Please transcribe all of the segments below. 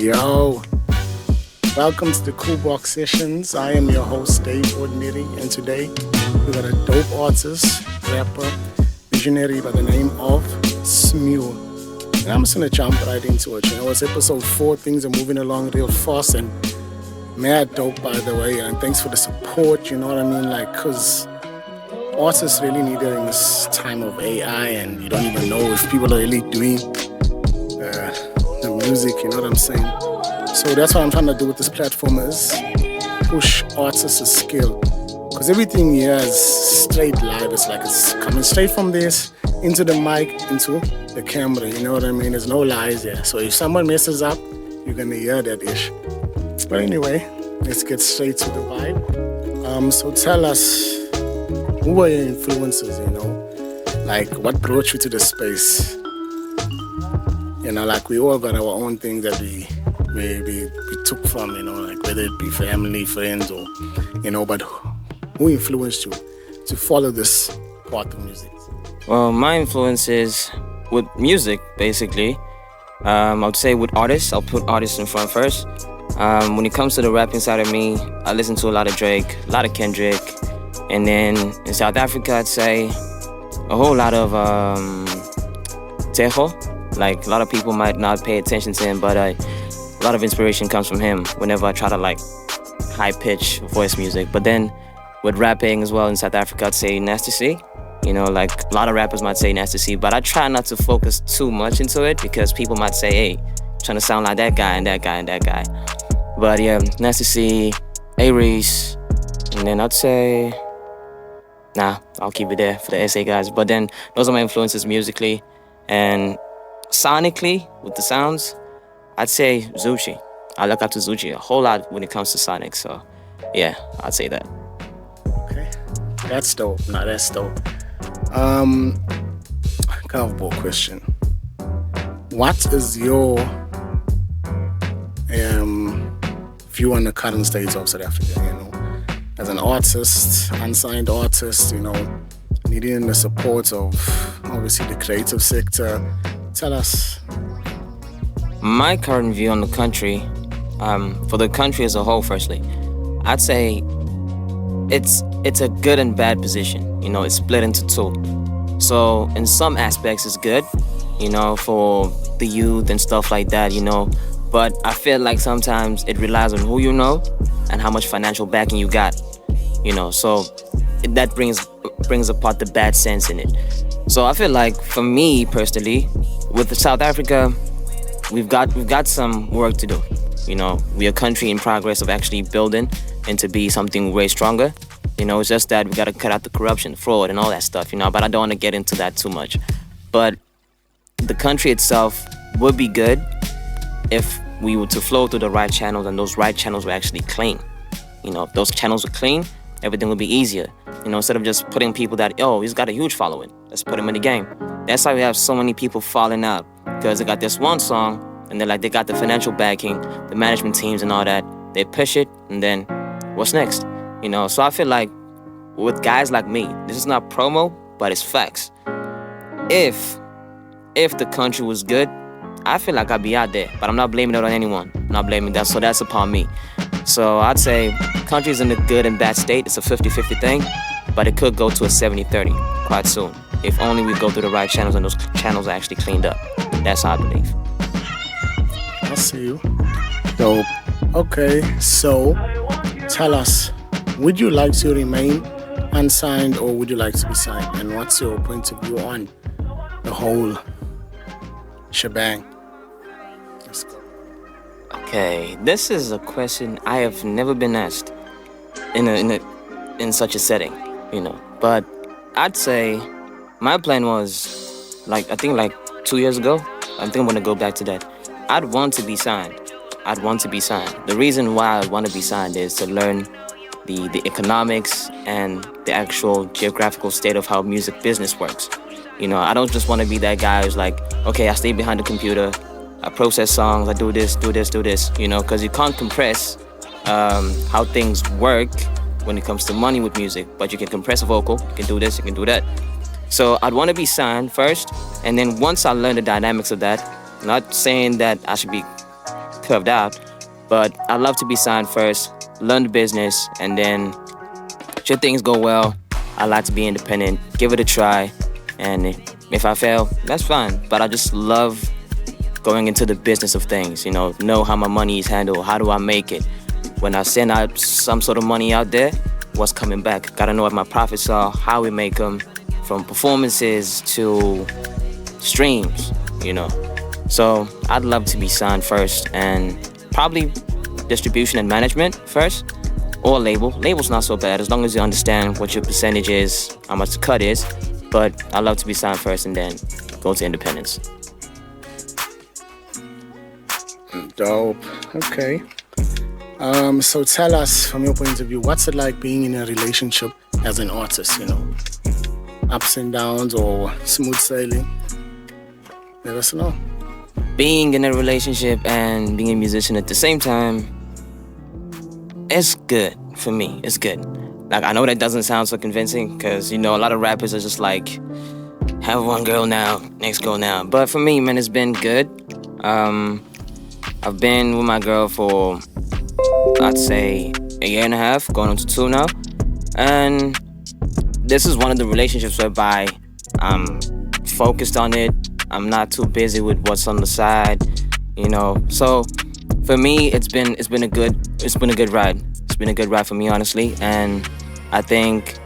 Yo, welcome to the Cool Box Sessions. I am your host, Dave Ordinary, and today we got a dope artist, rapper, visionary by the name of Smule. And I'm just gonna jump right into it. It's episode 4, things are moving along real fast and mad dope, by the way. And thanks for the support, you know what I mean? Cause artists really need it in this time of AI, and you don't even know if people are really doing the music, you know what I'm saying? So that's what I'm trying to do with this platform is push artists' skill. Because everything here is straight live. It's like it's coming straight from this into the mic, into the camera, you know what I mean? There's no lies here. So if someone messes up, you're gonna hear that ish. But anyway, let's get straight to the vibe. So tell us, who were your influences, what brought you to the space? We all got our own things that we took from, whether it be family, friends, or, but who influenced you to follow this part of music? Well, my influences with music, basically, I would say with artists, I'll put artists in front first. When it comes to the rapping side of me, I listen to a lot of Drake, a lot of Kendrick, and then in South Africa, I'd say a whole lot of Tejo. A lot of people might not pay attention to him, but a lot of inspiration comes from him whenever I try to high-pitch voice music. But then with rapping as well in South Africa, I'd say Nasty C. A lot of rappers might say Nasty C, but I try not to focus too much into it because people might say, hey, trying to sound like that guy and that guy and that guy. But yeah, Nasty C, A-Reese, and then I'd say, I'll keep it there for the SA guys. But then those are my influences musically. And sonically, with the sounds, I'd say Zucci. I look up to Zucci a whole lot when it comes to sonic. So yeah, I'd say that. Okay, that's dope. That's dope. Curveball question. What is your view on the current state of South Africa? As an artist, unsigned artist, needing the support of obviously the creative sector. Tell us. My current view on the country, for the country as a whole, firstly, I'd say it's a good and bad position. It's split into two. So in some aspects it's good, for the youth and stuff like that, But I feel like sometimes it relies on who you know and how much financial backing you got, So that brings apart the bad sense in it. So I feel like for me personally, with South Africa, we've got some work to do. We're a country in progress of actually building and to be something way stronger. It's just that we gotta cut out the corruption, fraud, and all that stuff. But I don't want to get into that too much. But the country itself would be good if we were to flow through the right channels and those right channels were actually clean. If those channels were clean, everything would be easier. Instead of just putting people that, he's got a huge following, let's put him in the game. That's why we have so many people falling out, because they got this one song and they got the financial backing, the management teams and all that. They push it, and then what's next? So I feel like with guys like me, this is not promo, but it's facts. If the country was good, I feel like I'd be out there, but I'm not blaming it on anyone. I'm not blaming that, so that's upon me. So I'd say country's in a good and bad state. It's a 50-50 thing, but it could go to a 70-30 quite soon. If only we go through the right channels and those channels are actually cleaned up. That's how I believe. I see you. Dope. Okay, so tell us, would you like to remain unsigned or would you like to be signed? And what's your point of view on the whole shebang? Let's go. Okay, this is a question I have never been asked in such a setting, But I'd say my plan was, I think 2 years ago, I think I'm gonna go back to that. I'd want to be signed. The reason why I want to be signed is to learn the economics and the actual geographical state of how music business works. I don't just want to be that guy who's like, okay, I stay behind the computer, I process songs, I do this, because you can't compress how things work when it comes to money with music, but you can compress a vocal, you can do this, you can do that. So I'd want to be signed first, and then once I learn the dynamics of that, not saying that I should be curved out. But I love to be signed first, learn the business, and then should things go well, I like to be independent, give it a try, and if I fail, that's fine. But I just love going into the business of things, know how my money is handled, how do I make it. When I send out some sort of money out there, what's coming back? Gotta know what my profits are, how we make them, from performances to streams. So I'd love to be signed first and probably distribution and management first or label. Label's not so bad as long as you understand what your percentage is, how much the cut is. But I love to be signed first and then go to independence. Dope. Okay. So tell us from your point of view, what's it like being in a relationship as an artist, Ups and downs or smooth sailing? Let us know. Being in a relationship and being a musician at the same time, it's good for me. It's good. Like, I know that doesn't sound so convincing because, a lot of rappers are just like, have one girl now, next girl now. But for me, man, it's been good. I've been with my girl for, I'd say, a year and a half, going on to 2 now. And this is one of the relationships whereby I'm focused on it. I'm not too busy with what's on the side, So for me, it's been a good ride. It's been a good ride for me, honestly. And I think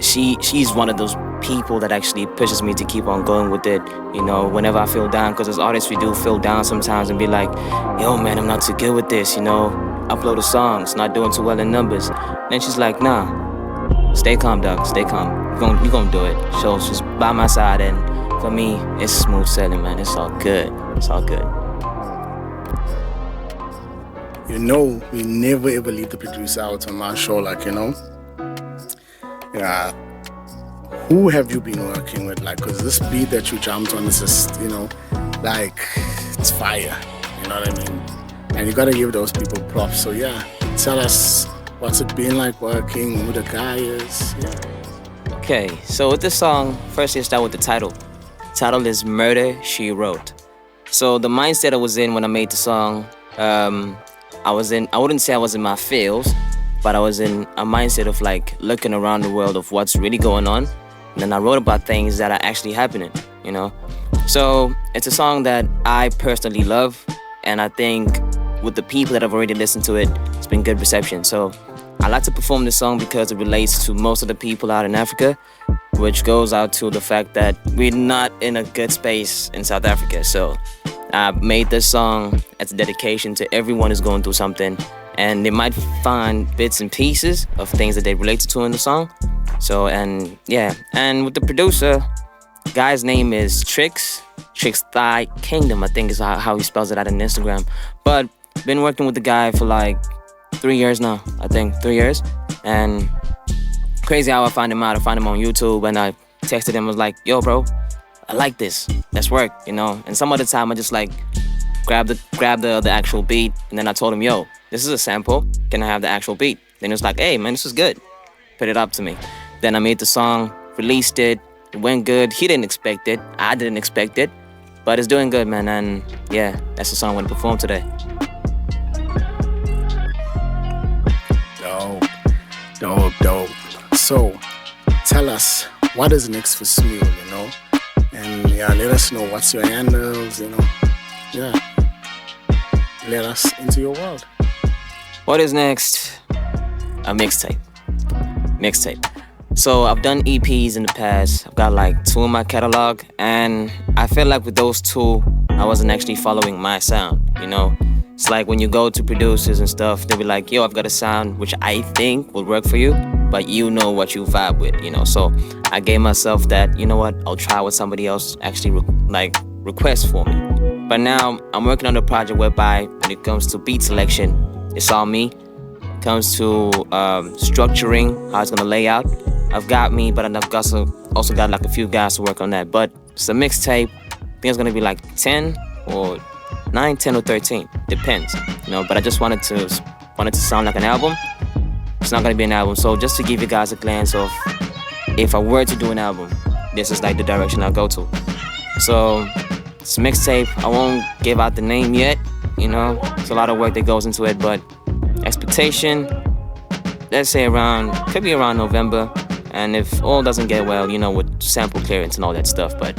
she's one of those people that actually pushes me to keep on going with it. Whenever I feel down, because as artists we do feel down sometimes and be like, yo man, I'm not too good with this. Upload a song, it's not doing too well in numbers. Then she's like, nah, stay calm, dog, stay calm. You're gonna do it. So she's by my side, and for me, it's smooth sailing, man. It's all good. It's all good. We never ever leave the producer out on my show, Yeah. Who have you been working with? Because this beat that you jumped on is just, it's fire. You know what I mean? And you gotta give those people props. So yeah, tell us what's it been like working, who the guy is. Yeah. Okay, so with this song, first let's start with the title. The title is Murder, She Wrote. So the mindset I was in when I made the song, I wouldn't say I was in my feels, but I was in a mindset of looking around the world of what's really going on. And then I wrote about things that are actually happening, So it's a song that I personally love, and I think with the people that have already listened to it, it's been good reception. So I like to perform this song because it relates to most of the people out in Africa, which goes out to the fact that we're not in a good space in South Africa. So I made this song as a dedication to everyone who's going through something, and they might find bits and pieces of things that they related to in the song. So, and with the producer, guy's name is Trix Thigh Kingdom, I think is how he spells it out on Instagram. But been working with the guy for 3 years now, I think 3 years. And crazy how I found him out. I found him on YouTube and I texted him, I was like, yo bro, I like this, let's work, And some other time I just grab the actual beat, and then I told him, yo, this is a sample, can I have the actual beat? Then he was like, hey man, this is good, put it up to me. Then I made the song, released it, it went good. He didn't expect it, I didn't expect it, but it's doing good, man. And yeah, that's the song I'm gonna perform today. Dope. So tell us, what is next for Smule, And let us know what's your handles, Yeah. Let us into your world. What is next? A mixtape. So I've done EPs in the past. I've got 2 in my catalog, and I feel like with those 2, I wasn't actually following my sound, It's like when you go to producers and stuff, they'll be like, yo, I've got a sound which I think will work for you, but you know what you vibe with, So I gave myself that, what, I'll try what somebody else actually requests for me. But now I'm working on a project whereby when it comes to beat selection, it's all me. When it comes to structuring, how it's gonna lay out, I've got me, but I've also got a few guys to work on that. But it's a mixtape. I think it's gonna be 10 or 9, 10 or 13, depends, But I just wanted to sound like an album. It's not gonna be an album, so just to give you guys a glance of if I were to do an album, this is the direction I'll go to. So it's a mixtape. I won't give out the name yet, You know, it's a lot of work that goes into it, but expectation, let's say could be around November. And if all doesn't get well, with sample clearance and all that stuff, but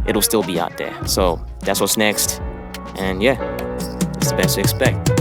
it'll still be out there. So that's what's next. And yeah, it's the best to expect.